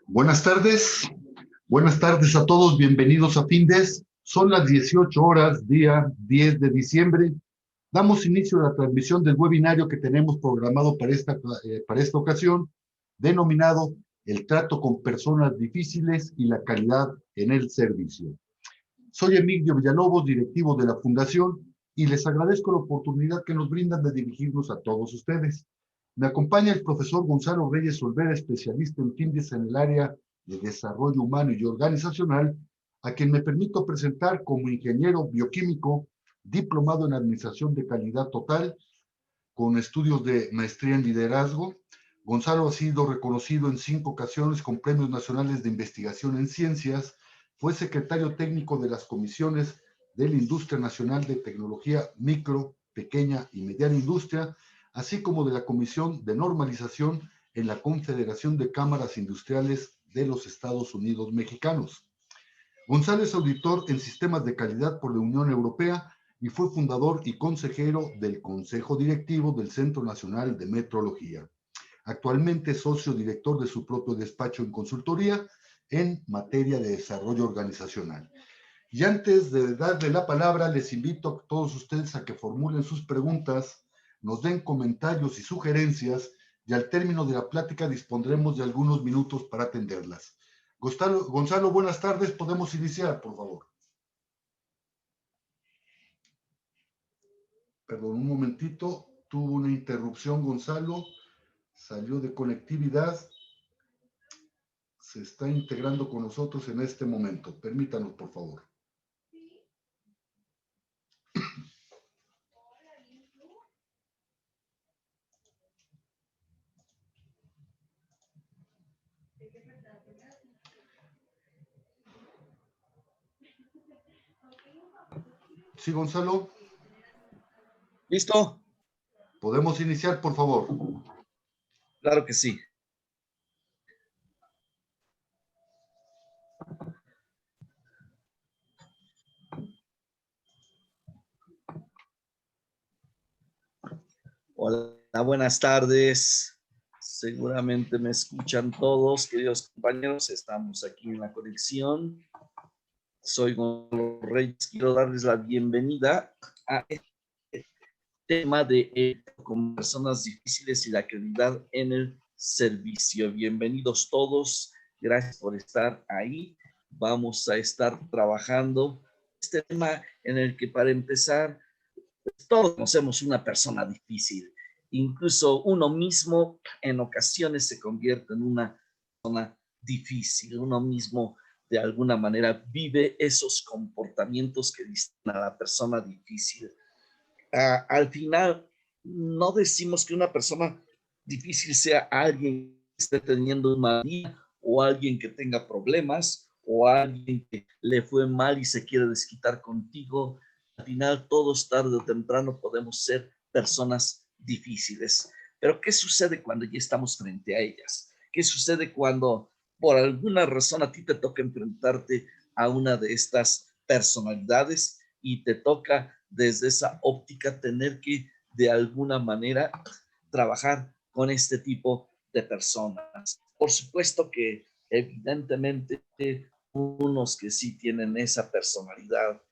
Buenas tardes, buenas tardes a todos, bienvenidos a Findes. Son las 18 horas, día 10 de diciembre. Damos inicio a la transmisión del webinario que tenemos programado para esta ocasión, denominado El trato con personas difíciles y la calidad en el servicio. Soy Emilio Villalobos, directivo de la Fundación, y les agradezco la oportunidad que nos brindan de dirigirnos a todos ustedes. Me acompaña el profesor Gonzalo Reyes Olvera, especialista en Findes en el área de desarrollo humano y organizacional, a quien me permito presentar como ingeniero bioquímico, diplomado en Administración de Calidad Total, con estudios de maestría en liderazgo. Gonzalo ha sido reconocido en 5 ocasiones con premios nacionales de investigación en ciencias. Fue secretario técnico de las comisiones de la Industria Nacional de Tecnología Micro, Pequeña y Mediana Industria, así como de la Comisión de Normalización en la Confederación de Cámaras Industriales de los Estados Unidos Mexicanos. Gonzalo es auditor en sistemas de calidad por la Unión Europea y fue fundador y consejero del Consejo Directivo del Centro Nacional de Metrología. Actualmente es socio director de su propio despacho en consultoría en materia de desarrollo organizacional. Y antes de darle la palabra, les invito a todos ustedes a que formulen sus preguntas, nos den comentarios y sugerencias, y al término de la plática dispondremos de algunos minutos para atenderlas. Gonzalo, buenas tardes. Podemos iniciar, por favor. Perdón, un momentito. Tuvo una interrupción, Gonzalo. Salió de conectividad. Se está integrando con nosotros en este momento. Permítanos, por favor. Sí, Gonzalo. ¿Listo? ¿Podemos iniciar, por favor? Claro que sí. Hola, buenas tardes. Seguramente me escuchan todos, queridos compañeros. Estamos aquí en la conexión. Soy Gonzalo Reyes. Quiero darles la bienvenida a este tema de con personas difíciles y la calidad en el servicio. Bienvenidos todos. Gracias por estar ahí. Vamos a estar trabajando este tema en el que, para empezar, todos conocemos una persona difícil. Incluso uno mismo en ocasiones se convierte en una persona difícil. Uno mismo de alguna manera vive esos comportamientos que distinguen a la persona difícil. Al final, no decimos que una persona difícil sea alguien que esté teniendo un mal día, o alguien que tenga problemas, o alguien que le fue mal y se quiere desquitar contigo. Al final, todos tarde o temprano podemos ser personas difíciles. Pero ¿qué sucede cuando ya estamos frente a ellas? ¿Qué sucede cuando por alguna razón a ti te toca enfrentarte a una de estas personalidades y te toca desde esa óptica tener que de alguna manera trabajar con este tipo de personas? Por supuesto que evidentemente unos que sí tienen esa personalidad,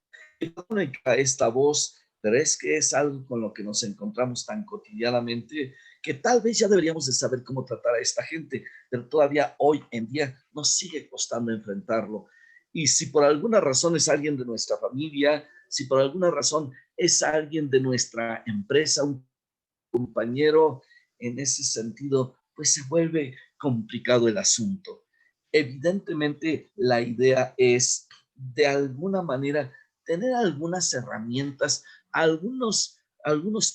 esta voz, pero es que es algo con lo que nos encontramos tan cotidianamente que tal vez ya deberíamos de saber cómo tratar a esta gente, pero todavía hoy en día nos sigue costando enfrentarlo. Y si por alguna razón es alguien de nuestra familia, si por alguna razón es alguien de nuestra empresa, un compañero, en ese sentido, pues se vuelve complicado el asunto. Evidentemente, la idea es de alguna manera tener algunas herramientas, algunos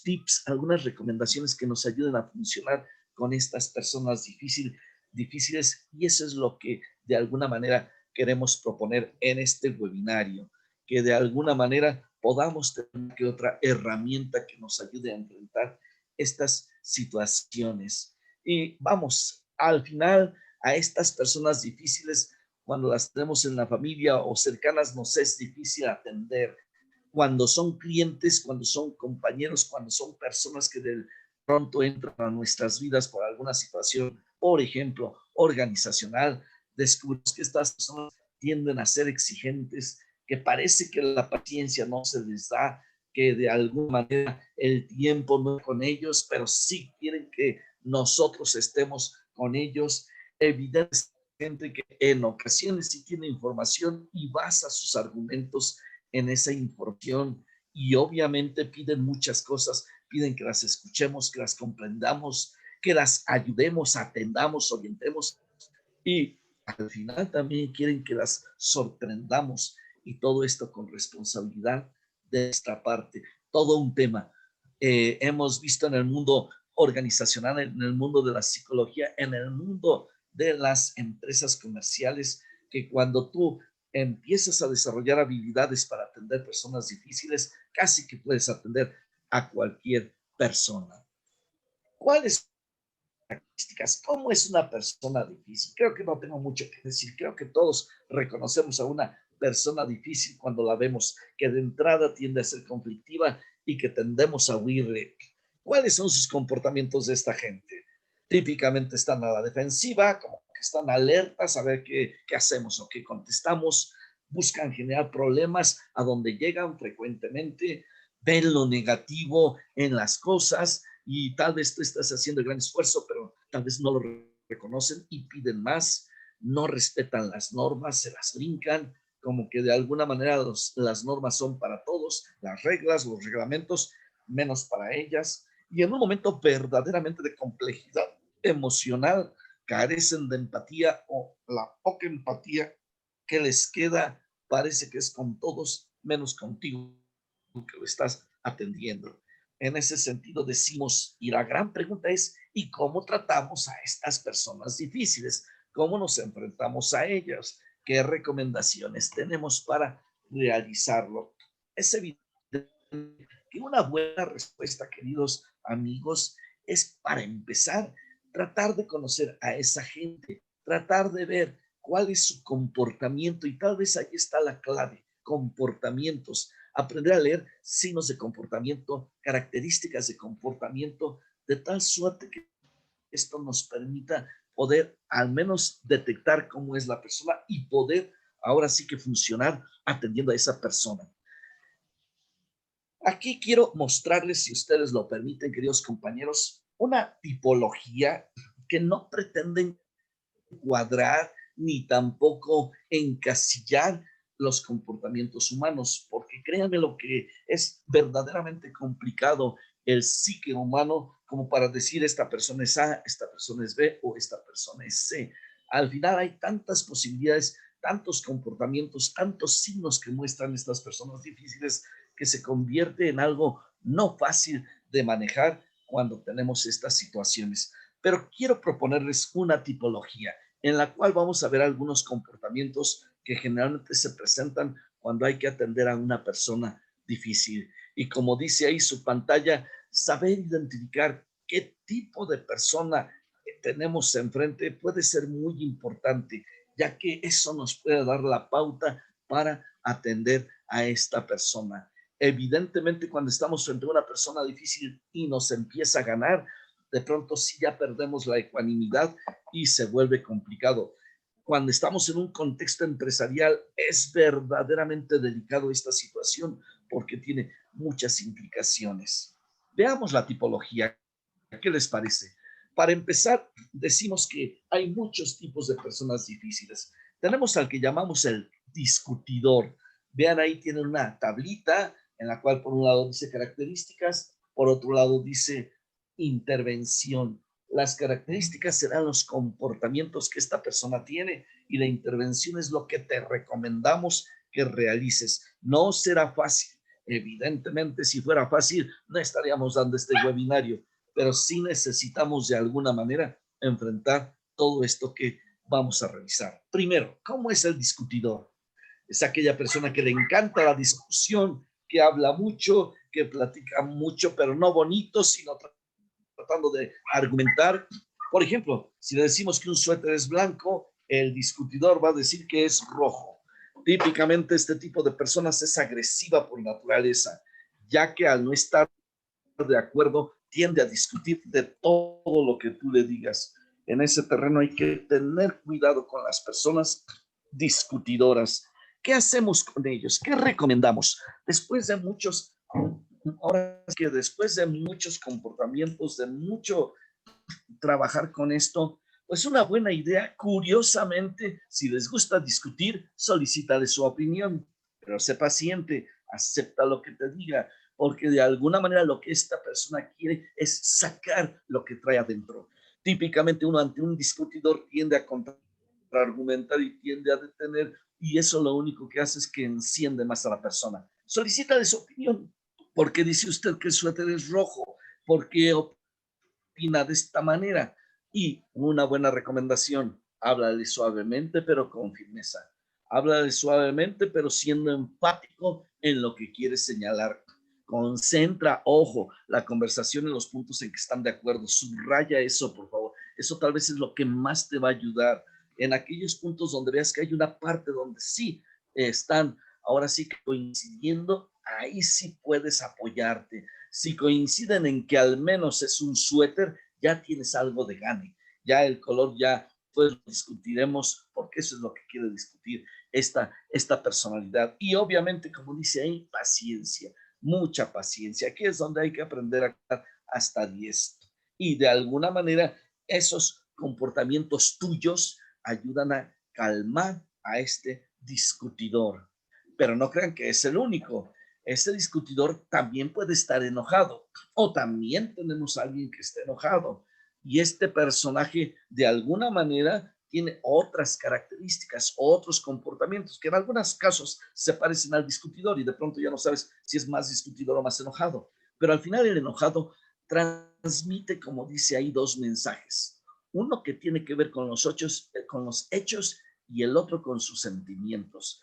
tips, algunas recomendaciones que nos ayuden a funcionar con estas personas difíciles, y eso es lo que de alguna manera queremos proponer en este webinario, que de alguna manera podamos tener que otra herramienta que nos ayude a enfrentar estas situaciones. Y vamos, al final, a estas personas difíciles, cuando las tenemos en la familia o cercanas, nos es difícil atender. Cuando son clientes, cuando son compañeros, cuando son personas que de pronto entran a nuestras vidas por alguna situación, por ejemplo, organizacional, descubrimos que estas personas tienden a ser exigentes, que parece que la paciencia no se les da, que de alguna manera el tiempo no es con ellos, pero sí quieren que nosotros estemos con ellos. Evidentemente que en ocasiones sí tiene información y basa sus argumentos en esa información, y obviamente piden muchas cosas, piden que las escuchemos, que las comprendamos, que las ayudemos, atendamos, orientemos, y al final también quieren que las sorprendamos, y todo esto con responsabilidad de esta parte. Todo un tema. Hemos visto en el mundo organizacional, en el mundo de la psicología, en el mundo de las empresas comerciales, que cuando tú empiezas a desarrollar habilidades para atender personas difíciles, casi que puedes atender a cualquier persona. ¿Cuáles características? ¿Cómo es una persona difícil? Creo que no tengo mucho que decir. Creo que todos reconocemos a una persona difícil cuando la vemos, que de entrada tiende a ser conflictiva y que tendemos a huirle. ¿Cuáles son sus comportamientos de esta gente? Típicamente están a la defensiva, como que están alertas a ver qué hacemos o qué contestamos, buscan generar problemas a donde llegan frecuentemente, ven lo negativo en las cosas, y tal vez tú estás haciendo el gran esfuerzo, pero tal vez no lo reconocen y piden más, no respetan las normas, se las brincan, como que de alguna manera las normas son para todos, las reglas, los reglamentos, menos para ellas, y en un momento verdaderamente de complejidad emocional, carecen de empatía, o la poca empatía que les queda parece que es con todos menos contigo que lo estás atendiendo. En ese sentido decimos, y la gran pregunta es, ¿y cómo tratamos a estas personas difíciles? ¿Cómo nos enfrentamos a ellas? ¿Qué recomendaciones tenemos para realizarlo? Es evidente que una buena respuesta, queridos amigos, es, para empezar, tratar de conocer a esa gente, tratar de ver cuál es su comportamiento, y tal vez ahí está la clave: comportamientos. Aprender a leer signos de comportamiento, características de comportamiento, de tal suerte que esto nos permita poder al menos detectar cómo es la persona y poder ahora sí que funcionar atendiendo a esa persona. Aquí quiero mostrarles, si ustedes lo permiten, queridos compañeros, una tipología que no pretenden cuadrar ni tampoco encasillar los comportamientos humanos, porque créanme lo que es verdaderamente complicado el psique humano como para decir esta persona es A, esta persona es B o esta persona es C. Al final hay tantas posibilidades, tantos comportamientos, tantos signos que muestran estas personas difíciles, que se convierte en algo no fácil de manejar cuando tenemos estas situaciones. Pero quiero proponerles una tipología en la cual vamos a ver algunos comportamientos que generalmente se presentan cuando hay que atender a una persona difícil. Y como dice ahí su pantalla, saber identificar qué tipo de persona tenemos enfrente puede ser muy importante, ya que eso nos puede dar la pauta para atender a esta persona. Evidentemente, cuando estamos frente a una persona difícil y nos empieza a ganar, de pronto sí ya perdemos la ecuanimidad y se vuelve complicado. Cuando estamos en un contexto empresarial es verdaderamente delicado esta situación, porque tiene muchas implicaciones. Veamos la tipología. ¿Qué les parece? Para empezar, decimos que hay muchos tipos de personas difíciles. Tenemos al que llamamos el discutidor. Vean, ahí tienen una tablita en la cual por un lado dice características, por otro lado dice intervención. Las características serán los comportamientos que esta persona tiene, y la intervención es lo que te recomendamos que realices. No será fácil. Evidentemente, si fuera fácil, no estaríamos dando este webinario, pero sí necesitamos de alguna manera enfrentar todo esto que vamos a revisar. Primero, ¿cómo es el discutidor? Es aquella persona que le encanta la discusión, que habla mucho, que platica mucho, pero no bonito, sino tratando de argumentar. Por ejemplo, si le decimos que un suéter es blanco, el discutidor va a decir que es rojo. Típicamente este tipo de personas es agresiva por naturaleza, ya que al no estar de acuerdo tiende a discutir de todo lo que tú le digas. En ese terreno hay que tener cuidado con las personas discutidoras. ¿Qué hacemos con ellos? ¿Qué recomendamos? Después de muchos, ahora es que después de muchos comportamientos, de mucho trabajar con esto, pues una buena idea, curiosamente, si les gusta discutir, solicítale su opinión, pero sé paciente, acepta lo que te diga, porque de alguna manera lo que esta persona quiere es sacar lo que trae adentro. Típicamente uno ante un discutidor tiende a contraargumentar y tiende a detener, y eso lo único que hace es que enciende más a la persona. Solicítale su opinión. ¿Por qué dice usted que el suéter es rojo? ¿Por qué opina de esta manera? Y una buena recomendación, háblale suavemente pero con firmeza. Háblale suavemente pero siendo empático en lo que quiere señalar. Concentra, ojo, la conversación en los puntos en que están de acuerdo. Subraya eso, por favor. Eso tal vez es lo que más te va a ayudar. En aquellos puntos donde veas que hay una parte donde sí están, ahora sí que coincidiendo, ahí sí puedes apoyarte. Si coinciden en que al menos es un suéter, ya tienes algo de gane. Ya el color ya pues discutiremos porque eso es lo que quiere discutir esta personalidad. Y obviamente, como dice ahí, paciencia, mucha paciencia. Aquí es donde hay que aprender a contar hasta 10. Y de alguna manera esos comportamientos tuyos ayudan a calmar a este discutidor. Pero no crean que es el único. Este discutidor también puede estar enojado o también tenemos a alguien que está enojado y este personaje de alguna manera tiene otras características, otros comportamientos que en algunos casos se parecen al discutidor y de pronto ya no sabes si es más discutidor o más enojado, pero al final el enojado transmite, como dice ahí, dos mensajes, uno que tiene que ver con los hechos y el otro con sus sentimientos.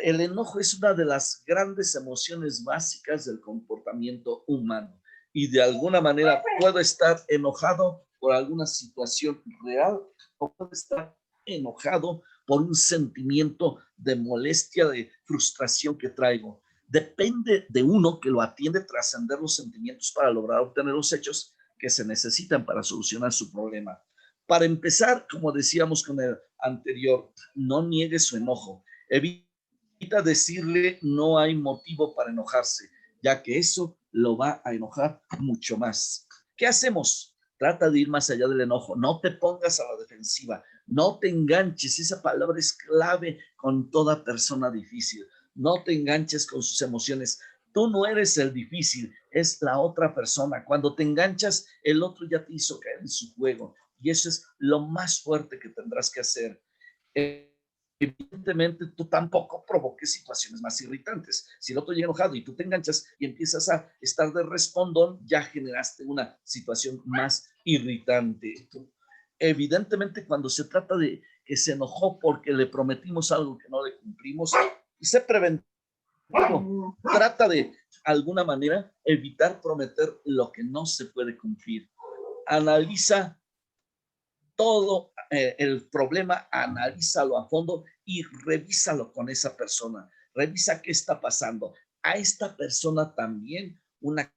El enojo es una de las grandes emociones básicas del comportamiento humano y de alguna manera puedo estar enojado por alguna situación real o puedo estar enojado por un sentimiento de molestia, de frustración que traigo. Depende de uno que lo atiende trascender los sentimientos para lograr obtener los hechos que se necesitan para solucionar su problema. Para empezar, como decíamos con el anterior, no niegue su enojo. Evita decirle no hay motivo para enojarse, ya que eso lo va a enojar mucho más. ¿Qué hacemos? Trata de ir más allá del enojo, no te pongas a la defensiva, no te enganches, esa palabra es clave con toda persona difícil, no te enganches con sus emociones, tú no eres el difícil, es la otra persona, cuando te enganchas, el otro ya te hizo caer en su juego y eso es lo más fuerte que tendrás que hacer. Evidentemente tú tampoco provoques situaciones más irritantes. Si el otro llega enojado y tú te enganchas y empiezas a estar de respondón, ya generaste una situación más irritante. Evidentemente cuando se trata de que se enojó porque le prometimos algo que no le cumplimos, y sé preventivo, trata de alguna manera evitar prometer lo que no se puede cumplir. Analiza todo el problema, analízalo a fondo y revísalo con esa persona. Revisa qué está pasando. A esta persona también una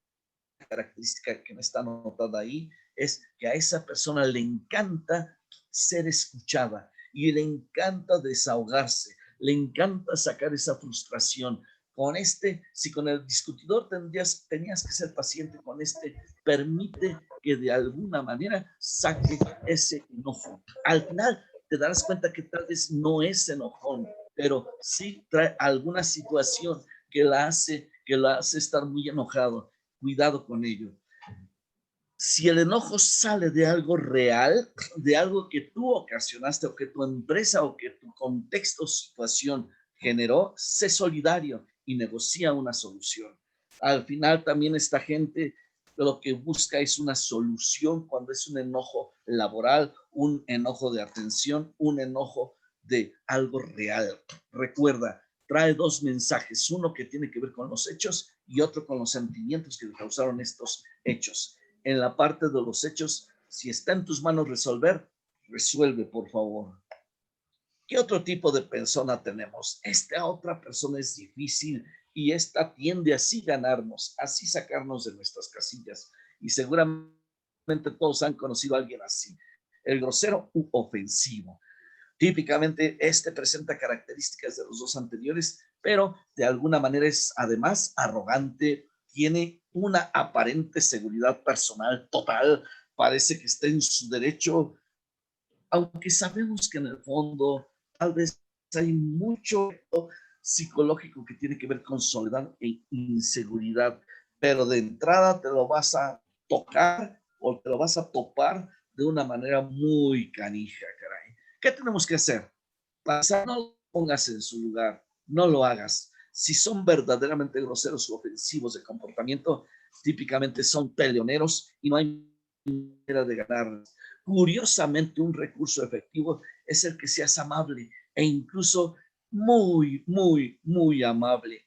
característica que me está anotada ahí es que a esa persona le encanta ser escuchada y le encanta desahogarse, le encanta sacar esa frustración. Si con el discutidor tenías que ser paciente, con este permite que de alguna manera saque ese enojo. Al final te darás cuenta que tal vez no es enojón, pero sí trae alguna situación que la hace estar muy enojado. Cuidado con ello. Si el enojo sale de algo real, de algo que tú ocasionaste o que tu empresa o que tu contexto o situación generó, sé solidario y negocia una solución. Al final también esta gente lo que busca es una solución cuando es un enojo laboral, un enojo de atención, un enojo de algo real. Recuerda, trae dos mensajes, uno que tiene que ver con los hechos y otro con los sentimientos que causaron estos hechos. En la parte de los hechos, si está en tus manos resolver, resuelve, por favor. ¿Qué otro tipo de persona tenemos? Esta otra persona es difícil y esta tiende así ganarnos, así sacarnos de nuestras casillas. Y seguramente todos han conocido a alguien así. el grosero u ofensivo. Típicamente este presenta características de los dos anteriores, pero de alguna manera es además arrogante, tiene una aparente seguridad personal total, parece que está en su derecho, aunque sabemos que en el fondo tal vez hay mucho psicológico que tiene que ver con soledad e inseguridad, pero de entrada te lo vas a tocar o te lo vas a topar de una manera muy canija, caray. ¿Qué tenemos que hacer? Pasar, no lo pongas en su lugar, no lo hagas. Si son verdaderamente groseros o ofensivos de comportamiento, típicamente son peleoneros y no hay manera de ganar. Curiosamente, un recurso efectivo es el que seas amable e incluso muy amable.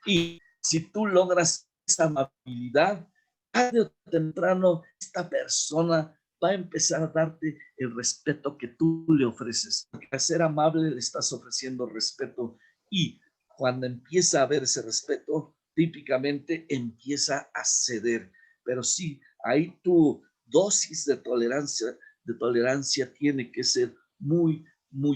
Y si tú logras esa amabilidad, tarde o temprano esta persona va a empezar a darte el respeto que tú le ofreces. Porque al ser amable le estás ofreciendo respeto y cuando empieza a haber ese respeto, típicamente empieza a ceder. Pero sí, ahí tu dosis de tolerancia tiene que ser muy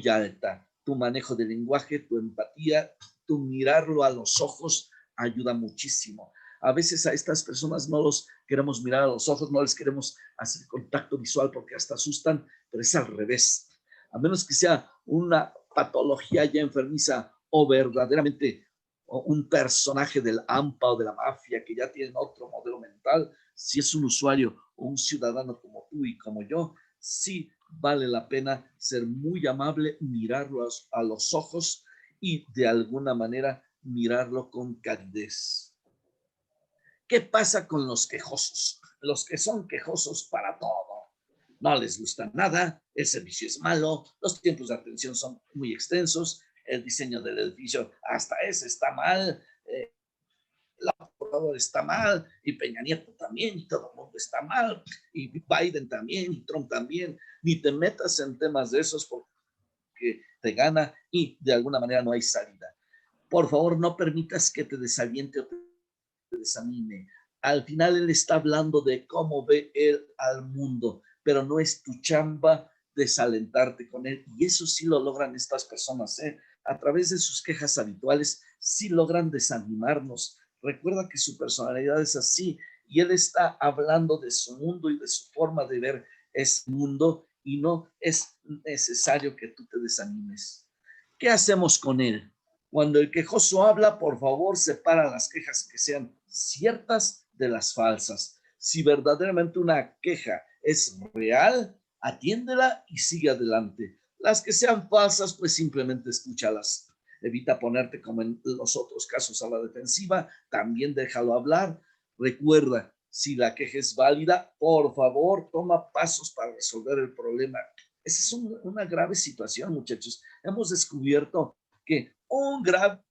alta. Tu manejo del lenguaje, tu empatía, tu mirarlo a los ojos ayuda muchísimo. A veces a estas personas no los queremos mirar a los ojos, no les queremos hacer contacto visual porque hasta asustan, pero es al revés. A menos que sea una patología ya enfermiza o verdaderamente un personaje del AMPA o de la mafia que ya tienen otro modelo mental, si es un usuario o un ciudadano como tú y como yo, sí vale la pena ser muy amable, mirarlo a los ojos y de alguna manera mirarlo con calidez. ¿Qué pasa con los quejosos? Los que son quejosos para todo. No les gusta nada, el servicio es malo, los tiempos de atención son muy extensos, el diseño del edificio hasta ese está mal, el aprobador está mal, y Peña Nieto también, y todo el mundo está mal, y Biden también, y Trump también. Ni te metas en temas de esos porque te gana y de alguna manera no hay salida. Por favor, no permitas que te desaliente o te desanime. Al final él está hablando de cómo ve él al mundo, pero no es tu chamba desalentarte con él. Y eso sí lo logran estas personas, ¿eh? A través de sus quejas habituales, sí logran desanimarnos. Recuerda que su personalidad es así y él está hablando de su mundo y de su forma de ver ese mundo y no es necesario que tú te desanimes. ¿Qué hacemos con él? Cuando el quejoso habla, por favor, separa las quejas que sean ciertas de las falsas. Si verdaderamente una queja es real, atiéndela y sigue adelante. Las que sean falsas, pues simplemente escúchalas. Evita ponerte como en los otros casos a la defensiva, también déjalo hablar. Recuerda, si la queja es válida, por favor, toma pasos para resolver el problema. Esa es una grave situación, muchachos. Hemos descubierto que un gran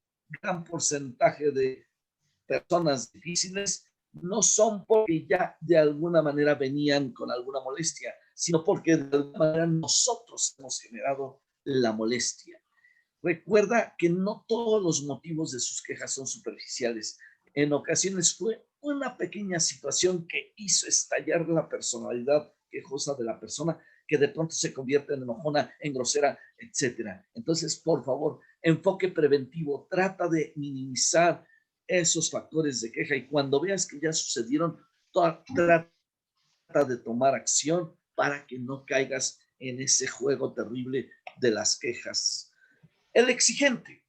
porcentaje de personas difíciles no son porque ya de alguna manera venían con alguna molestia, sino porque de alguna manera nosotros hemos generado la molestia. Recuerda que no todos los motivos de sus quejas son superficiales. En ocasiones fue una pequeña situación que hizo estallar la personalidad quejosa de la persona que de pronto se convierte en enojona, en grosera, etcétera. Entonces, por favor, enfoque preventivo, trata de minimizar esos factores de queja y cuando veas que ya sucedieron, trata de tomar acción para que no caigas en ese juego terrible de las quejas. El exigente,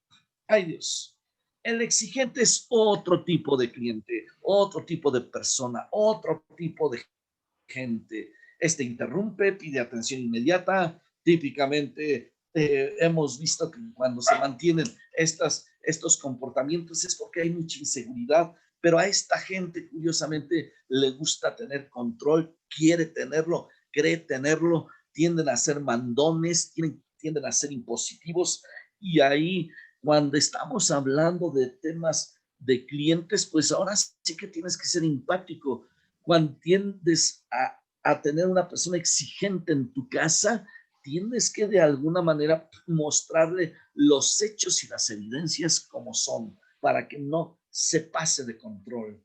ay Dios, el exigente es otro tipo de cliente, otro tipo de persona, otro tipo de gente. Este interrumpe, pide atención inmediata. Típicamente hemos visto que cuando se mantienen estos comportamientos es porque hay mucha inseguridad, pero a esta gente curiosamente le gusta tener control, quiere tenerlo, cree tenerlo, tienden a ser mandones, tienden a ser impositivos y ahí cuando estamos hablando de temas de clientes, pues ahora sí que tienes que ser empático. Cuando tiendes a tener una persona exigente en tu casa, tienes que de alguna manera mostrarle los hechos y las evidencias como son, para que no se pase de control.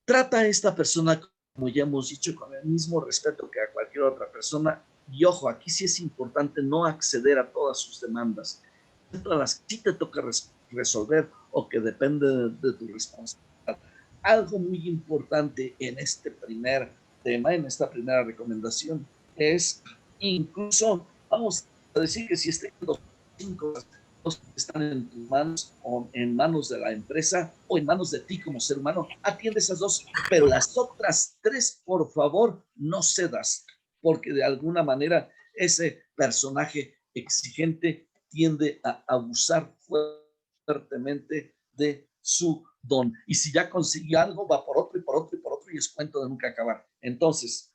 Trata a esta persona, como ya hemos dicho, con el mismo respeto que a cualquier otra persona Y ojo, aquí sí es importante no acceder a todas sus demandas. A las que sí te toca resolver o que depende de tu responsabilidad. Algo muy importante en este primer tema, en esta primera recomendación, es incluso, vamos a decir que si estén los 5 están en tus manos o en manos de la empresa o en manos de ti como ser humano, atiende esas 2, pero las otras 3, por favor, no cedas, porque de alguna manera ese personaje exigente tiende a abusar fuertemente de su don. Y si ya consiguió algo, va por otro y por otro y por otro y es cuento de nunca acabar. Entonces,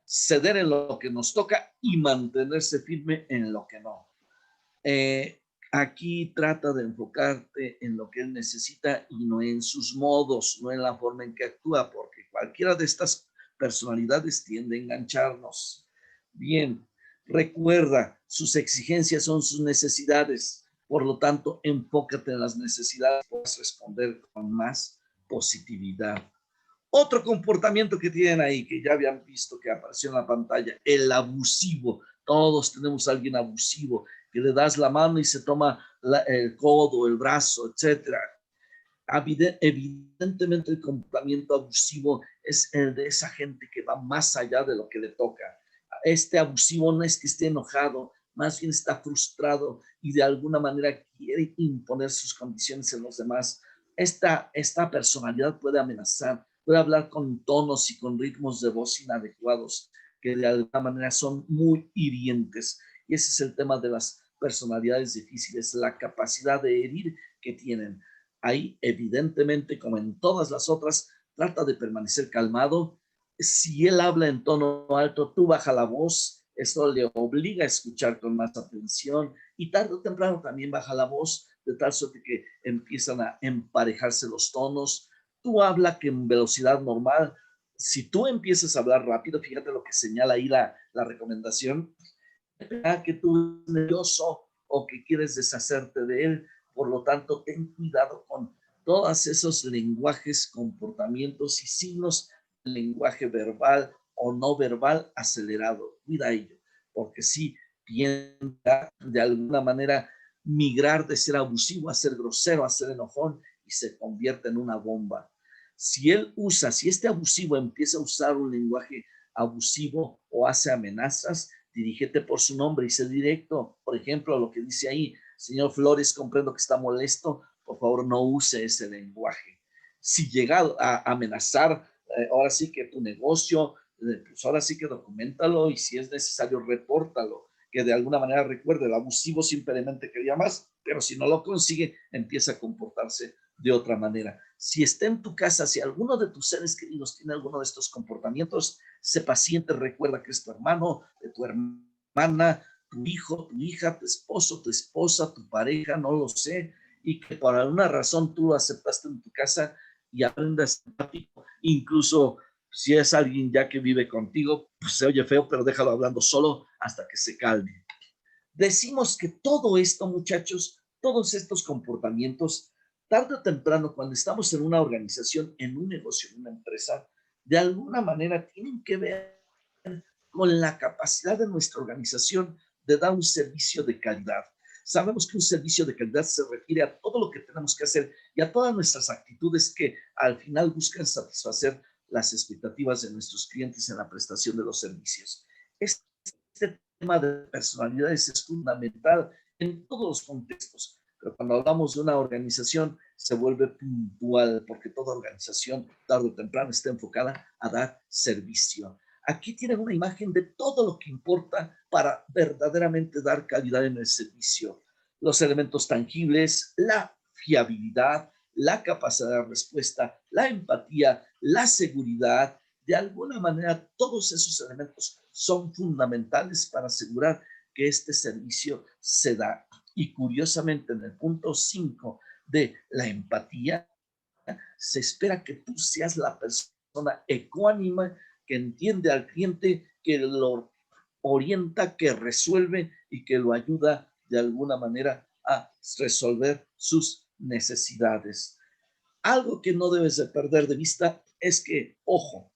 ceder en lo que nos toca y mantenerse firme en lo que no. Aquí trata de enfocarte en lo que él necesita y no en sus modos, no en la forma en que actúa, porque cualquiera de estas personalidades tiende a engancharnos. Bien, recuerda, sus exigencias son sus necesidades, por lo tanto, enfócate en las necesidades, puedes responder con más positividad. Otro comportamiento que tienen ahí, que ya habían visto que apareció en la pantalla, el abusivo. Todos tenemos a alguien abusivo, que le das la mano y se toma el codo, el brazo, etcétera. Evidentemente el comportamiento abusivo es el de esa gente que va más allá de lo que le toca. Este abusivo no es que esté enojado, más bien está frustrado y de alguna manera quiere imponer sus condiciones en los demás. Esta personalidad puede amenazar, puede hablar con tonos y con ritmos de voz inadecuados que de alguna manera son muy hirientes. Y ese es el tema de las personalidades difíciles, la capacidad de herir que tienen. Ahí, evidentemente, como en todas las otras, trata de permanecer calmado. Si él habla en tono alto, tú baja la voz. Esto le obliga a escuchar con más atención y tarde o temprano también baja la voz, de tal suerte que empiezan a emparejarse los tonos. Tú habla que en velocidad normal. Si tú empiezas a hablar rápido, fíjate lo que señala ahí la recomendación, que tú eres nervioso o que quieres deshacerte de él. Por lo tanto, ten cuidado con todos esos lenguajes, comportamientos y signos de lenguaje verbal o no verbal acelerado. Cuida ello, porque si tiende de alguna manera migrar de ser abusivo a ser grosero, a ser enojón y se convierte en una bomba. Si este abusivo empieza a usar un lenguaje abusivo o hace amenazas, dirígete por su nombre y sé directo. Por ejemplo, lo que dice ahí, señor Flores, comprendo que está molesto, por favor no use ese lenguaje. Si llega a amenazar, ahora sí que tu negocio, pues ahora sí que documentalo y si es necesario, repórtalo. Que de alguna manera recuerde, el abusivo simplemente quería más, pero si no lo consigue, empieza a comportarse de otra manera. Si está en tu casa, si alguno de tus seres queridos tiene alguno de estos comportamientos, sé paciente, recuerda que es tu hermano, de tu hermana, tu hijo, tu hija, tu esposo, tu esposa, tu pareja, no lo sé, y que por alguna razón tú lo aceptaste en tu casa y aprendas empático, incluso si es alguien ya que vive contigo, pues se oye feo, pero déjalo hablando solo hasta que se calme. Decimos que todo esto, muchachos, todos estos comportamientos, tarde o temprano, cuando estamos en una organización, en un negocio, en una empresa, de alguna manera tienen que ver con la capacidad de nuestra organización de dar un servicio de calidad. Sabemos que un servicio de calidad se refiere a todo lo que tenemos que hacer y a todas nuestras actitudes que al final buscan satisfacer las expectativas de nuestros clientes en la prestación de los servicios. Este tema de personalidades es fundamental en todos los contextos, pero cuando hablamos de una organización se vuelve puntual porque toda organización tarde o temprano está enfocada a dar servicio. Aquí tienen una imagen de todo lo que importa para verdaderamente dar calidad en el servicio. Los elementos tangibles, la fiabilidad, la capacidad de respuesta, la empatía, la seguridad. De alguna manera, todos esos elementos son fundamentales para asegurar que este servicio se da. Y curiosamente, en el punto 5 de la empatía, se espera que tú seas la persona ecuánime que entiende al cliente, que lo orienta, que resuelve y que lo ayuda de alguna manera a resolver sus necesidades. Algo que no debes de perder de vista es que, ojo,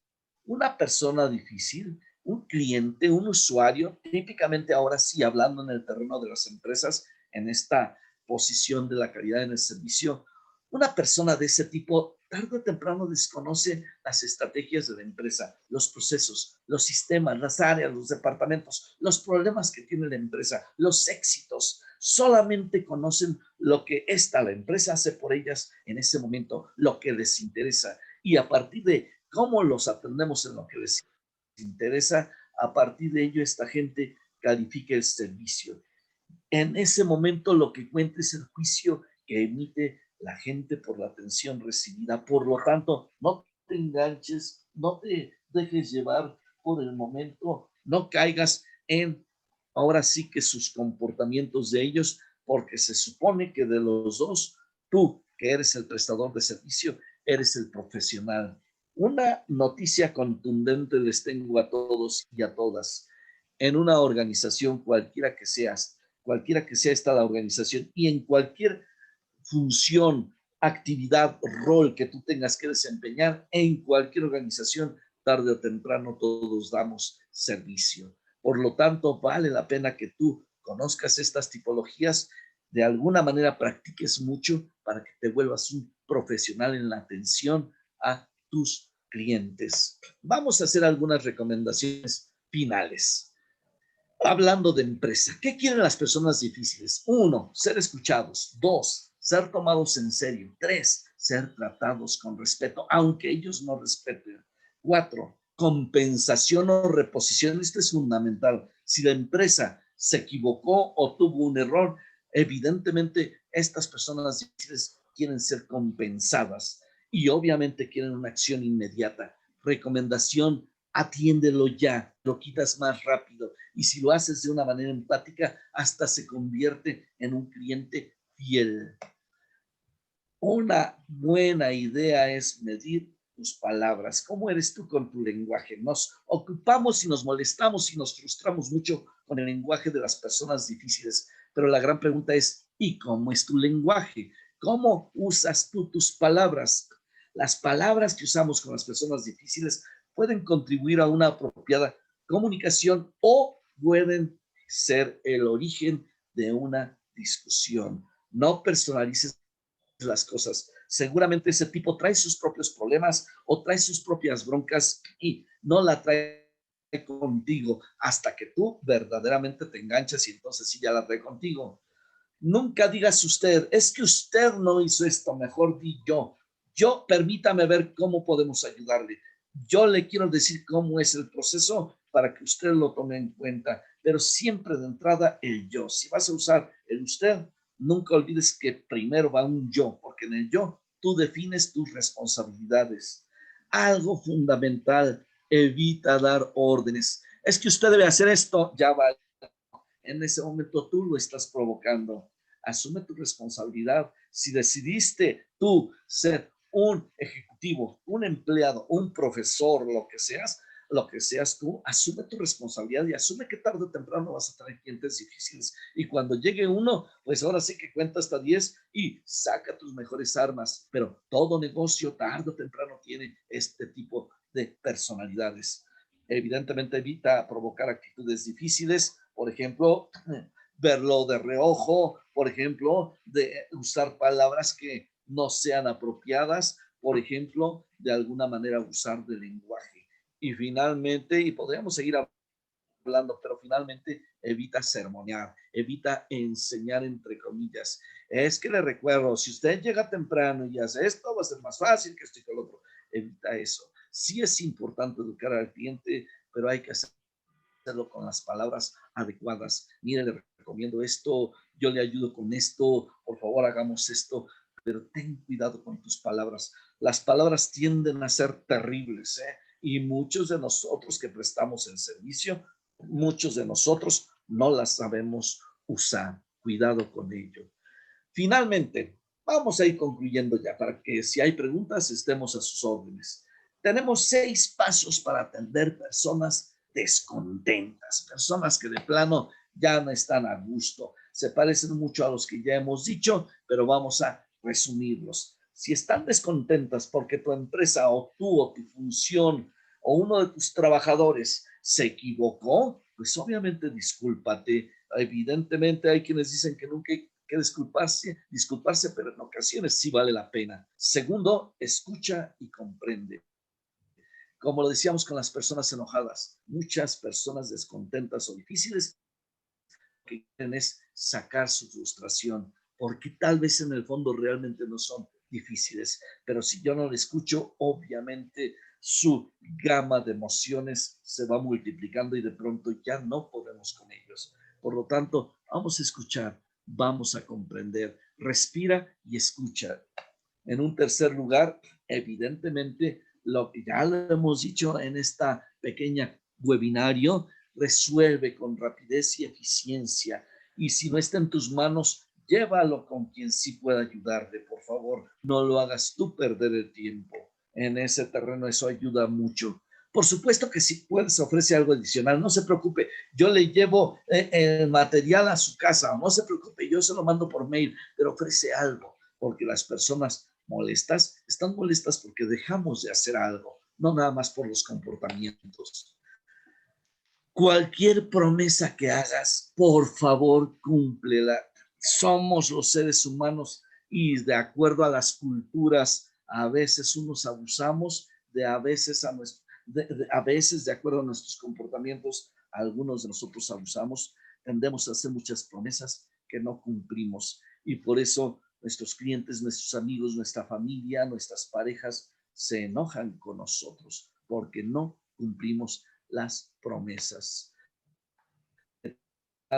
una persona difícil un cliente, un usuario, típicamente ahora sí, hablando en el terreno de las empresas, en esta posición de la calidad en el servicio, una persona de ese tipo tarde o temprano desconoce las estrategias de la empresa, los procesos, los sistemas, las áreas, los departamentos, los problemas que tiene la empresa, los éxitos. Solamente conocen lo que la empresa hace por ellas en ese momento, lo que les interesa. Y a partir de cómo los atendemos en lo que les interesa, a partir de ello esta gente califica el servicio. En ese momento lo que cuenta es el juicio que emite la gente por la atención recibida. Por lo tanto, no te enganches, no te dejes llevar por el momento, no caigas en ahora sí que sus comportamientos de ellos, porque se supone que de los dos, tú que eres el prestador de servicio, eres el profesional. Una noticia contundente les tengo a todos y a todas. En una organización cualquiera que sea esta la organización y en cualquier función, actividad, rol que tú tengas que desempeñar en cualquier organización, tarde o temprano todos damos servicio. Por lo tanto, vale la pena que tú conozcas estas tipologías, de alguna manera practiques mucho para que te vuelvas un profesional en la atención a tus clientes. Vamos a hacer algunas recomendaciones finales. Hablando de empresa, ¿qué quieren las personas difíciles? 1, ser escuchados. 2, ser tomados en serio. 3, ser tratados con respeto, aunque ellos no respeten. 4, compensación o reposición. Esto es fundamental. Si la empresa se equivocó o tuvo un error, evidentemente estas personas difíciles quieren ser compensadas y obviamente quieren una acción inmediata. Recomendación: atiéndelo ya, lo quitas más rápido. Y si lo haces de una manera empática, hasta se convierte en un cliente fiel. Una buena idea es medir tus palabras. ¿Cómo eres tú con tu lenguaje? Nos ocupamos y nos molestamos y nos frustramos mucho con el lenguaje de las personas difíciles, pero la gran pregunta es, ¿y cómo es tu lenguaje? ¿Cómo usas tú tus palabras? Las palabras que usamos con las personas difíciles pueden contribuir a una apropiada comunicación o pueden ser el origen de una discusión. No personalices las cosas. Seguramente ese tipo trae sus propios problemas o trae sus propias broncas y no la trae contigo hasta que tú verdaderamente te enganchas y entonces sí ya la trae contigo. Nunca digas usted, es que usted no hizo esto, mejor di yo. Yo, permítame ver cómo podemos ayudarle. Yo le quiero decir cómo es el proceso para que usted lo tome en cuenta, pero siempre de entrada el yo. Si vas a usar el usted, nunca olvides que primero va un yo, porque en el yo tú defines tus responsabilidades. Algo fundamental, evita dar órdenes. Es que usted debe hacer esto, ya va. En ese momento tú lo estás provocando. Asume tu responsabilidad. Si decidiste tú ser un ejecutivo, un empleado, un profesor, lo que seas tú, asume tu responsabilidad y asume que tarde o temprano vas a tener clientes difíciles. Y cuando llegue uno, pues ahora sí que cuenta hasta 10 y saca tus mejores armas. Pero todo negocio tarde o temprano tiene este tipo de personalidades. Evidentemente evita provocar actitudes difíciles, por ejemplo, verlo de reojo, por ejemplo, de usar palabras que no sean apropiadas, por ejemplo, de alguna manera usar de lenguaje. Y finalmente, y podríamos seguir hablando, pero finalmente evita sermonear, evita enseñar entre comillas. Es que le recuerdo, si usted llega temprano y hace esto, va a ser más fácil que esto y que lo otro. Evita eso. Sí es importante educar al cliente, pero hay que hacerlo con las palabras adecuadas. Mire, le recomiendo esto, yo le ayudo con esto, por favor hagamos esto, pero ten cuidado con tus palabras. Las palabras tienden a ser terribles, ¿eh? Y muchos de nosotros que prestamos el servicio, muchos de nosotros no las sabemos usar. Cuidado con ello. Finalmente, vamos a ir concluyendo ya para que si hay preguntas estemos a sus órdenes. Tenemos 6 pasos para atender personas descontentas, personas que de plano ya no están a gusto. Se parecen mucho a los que ya hemos dicho, pero vamos a resumirlos. Si están descontentas porque tu empresa o tú o tu función o uno de tus trabajadores se equivocó, pues obviamente discúlpate. Evidentemente hay quienes dicen que nunca hay que disculparse, pero en ocasiones sí vale la pena. Segundo, escucha y comprende. Como lo decíamos con las personas enojadas, muchas personas descontentas o difíciles que quieren es sacar su frustración, porque tal vez en el fondo realmente no son difíciles, pero si yo no le escucho, obviamente su gama de emociones se va multiplicando y de pronto ya no podemos con ellos. Por lo tanto, vamos a escuchar, vamos a comprender, respira y escucha. En un tercer lugar, evidentemente, lo que ya lo hemos dicho en esta pequeña webinario, resuelve con rapidez y eficiencia. Y si no está en tus manos, llévalo con quien sí pueda ayudarte, por favor. No lo hagas tú perder el tiempo. En ese terreno eso ayuda mucho. Por supuesto que si puedes ofrecer algo adicional, no se preocupe, yo le llevo el material a su casa, no se preocupe, yo se lo mando por mail, pero ofrece algo, porque las personas molestas están molestas porque dejamos de hacer algo, no nada más por los comportamientos. Cualquier promesa que hagas, por favor, cúmplela. Somos los seres humanos y de acuerdo a las culturas, a veces unos abusamos, a veces a veces de acuerdo a nuestros comportamientos, algunos de nosotros abusamos, tendemos a hacer muchas promesas que no cumplimos y por eso nuestros clientes, nuestros amigos, nuestra familia, nuestras parejas se enojan con nosotros porque no cumplimos las promesas.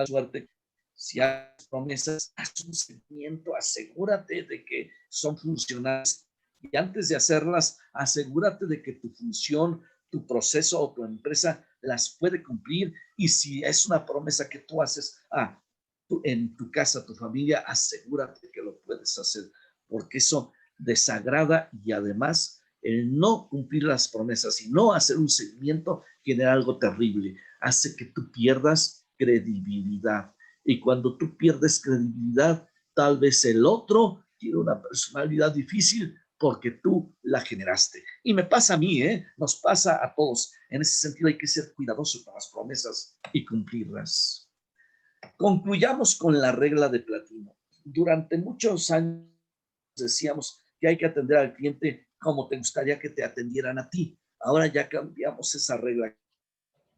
Suerte, si haces promesas, haz un seguimiento, asegúrate de que son funcionales y antes de hacerlas, asegúrate de que tu función, tu proceso o tu empresa las puede cumplir y si es una promesa que tú haces en tu casa, tu familia, asegúrate que lo puedes hacer porque eso desagrada y además el no cumplir las promesas y no hacer un seguimiento genera algo terrible, hace que tú pierdas credibilidad. Y cuando tú pierdes credibilidad, tal vez el otro tiene una personalidad difícil porque tú la generaste. Y me pasa a mí, nos pasa a todos. En ese sentido hay que ser cuidadosos con las promesas y cumplirlas. Concluyamos con la regla de platino. Durante muchos años decíamos que hay que atender al cliente como te gustaría que te atendieran a ti. Ahora ya cambiamos esa regla,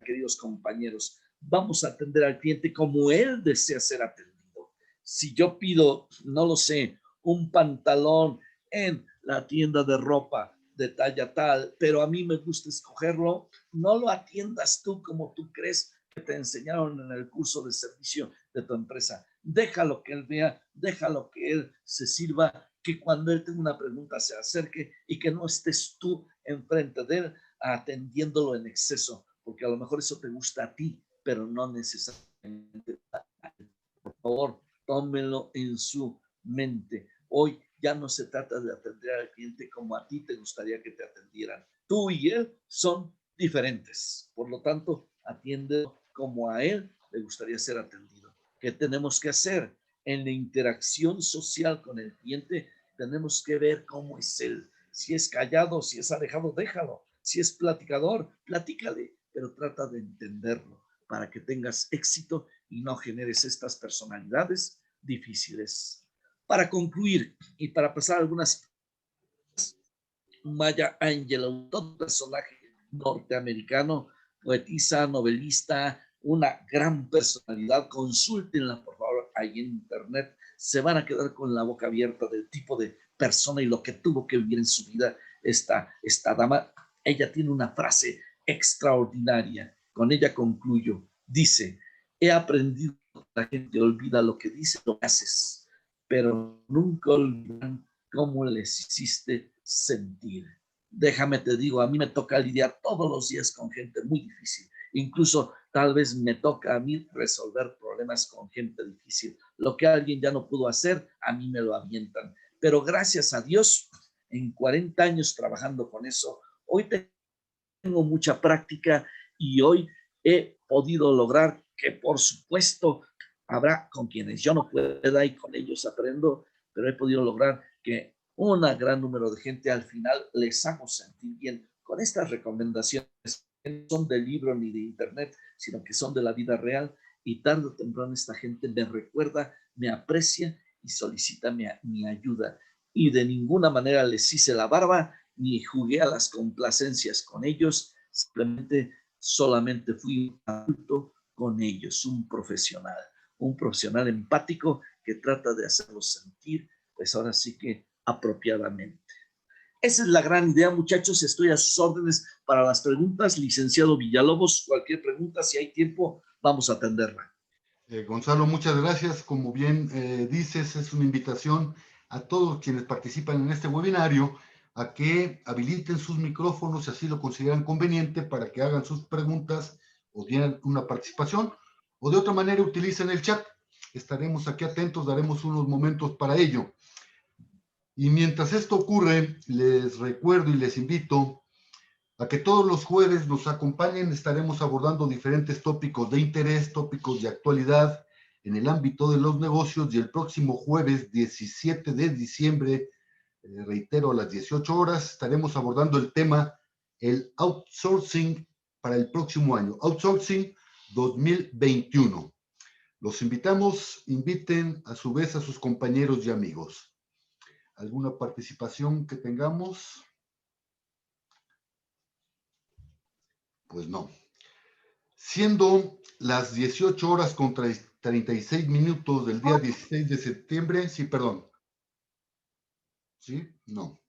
queridos compañeros. Vamos a atender al cliente como él desea ser atendido. Si yo pido, no lo sé, un pantalón en la tienda de ropa de talla tal, pero a mí me gusta escogerlo, no lo atiendas tú como tú crees que te enseñaron en el curso de servicio de tu empresa. Déjalo que él vea, déjalo que él se sirva, que cuando él tenga una pregunta se acerque y que no estés tú enfrente de él atendiéndolo en exceso, porque a lo mejor eso te gusta a ti, pero no necesariamente. Por favor, tómenlo en su mente. Hoy ya no se trata de atender al cliente como a ti te gustaría que te atendieran. Tú y él son diferentes. Por lo tanto, atiéndelo como a él le gustaría ser atendido. ¿Qué tenemos que hacer? En la interacción social con el cliente, tenemos que ver cómo es él. Si es callado, si es alejado, déjalo. Si es platicador, platícale, pero trata de entenderlo para que tengas éxito y no generes estas personalidades difíciles. Para concluir y para pasar algunas, Maya Angelou, todo personaje norteamericano, poetisa, novelista, una gran personalidad, consúltenla por favor ahí en internet, se van a quedar con la boca abierta del tipo de persona y lo que tuvo que vivir en su vida esta dama. Ella tiene una frase extraordinaria, con ella concluyo, dice, he aprendido que la gente olvida lo que dice, lo que haces, pero nunca olvidan cómo les hiciste sentir. Déjame te digo, a mí me toca lidiar todos los días con gente muy difícil. Incluso tal vez me toca a mí resolver problemas con gente difícil. Lo que alguien ya no pudo hacer, a mí me lo avientan. Pero gracias a Dios, en 40 años trabajando con eso, hoy tengo mucha práctica y hoy he podido lograr que, por supuesto, habrá con quienes yo no pueda y con ellos aprendo, pero he podido lograr que un gran número de gente al final les hago sentir bien con estas recomendaciones no son de libro ni de internet, sino que son de la vida real, y tarde o temprano esta gente me recuerda, me aprecia y solicita mi ayuda. Y de ninguna manera les hice la barba, ni jugué a las complacencias con ellos, simplemente solamente fui un adulto con ellos, un profesional empático que trata de hacerlos sentir, pues ahora sí que apropiadamente. Esa es la gran idea, muchachos. Estoy a sus órdenes para las preguntas. Licenciado Villalobos, cualquier pregunta, si hay tiempo, vamos a atenderla. Gonzalo, muchas gracias. Como bien dices, es una invitación a todos quienes participan en este webinario a que habiliten sus micrófonos si así lo consideran conveniente para que hagan sus preguntas o tienen una participación, o de otra manera utilicen el chat. Estaremos aquí atentos, daremos unos momentos para ello. Y mientras esto ocurre, les recuerdo y les invito a que todos los jueves nos acompañen. Estaremos abordando diferentes tópicos de interés, tópicos de actualidad en el ámbito de los negocios, y el próximo jueves 17 de diciembre, reitero, a las 18 horas, estaremos abordando el tema el outsourcing para el próximo año, outsourcing 2021. Los invitamos, inviten a su vez a sus compañeros y amigos. ¿Alguna participación que tengamos? Pues no. Siendo las 18 horas con 36 minutos del día 16 de septiembre, sí, perdón. ¿Sí? No.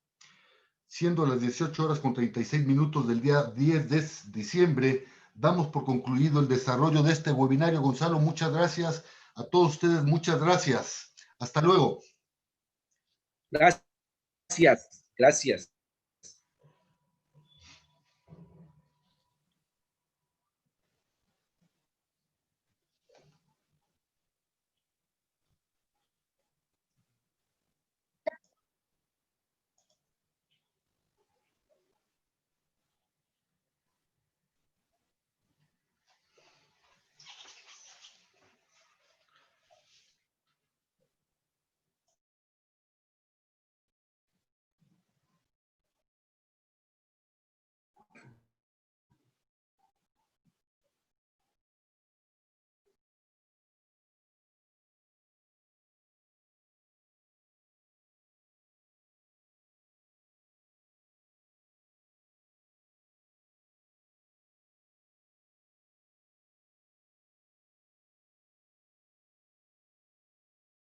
Siendo las 18 horas con 36 minutos del día 10 de diciembre, damos por concluido el desarrollo de este webinario. Gonzalo, muchas gracias. A todos ustedes, muchas gracias. Hasta luego. Gracias.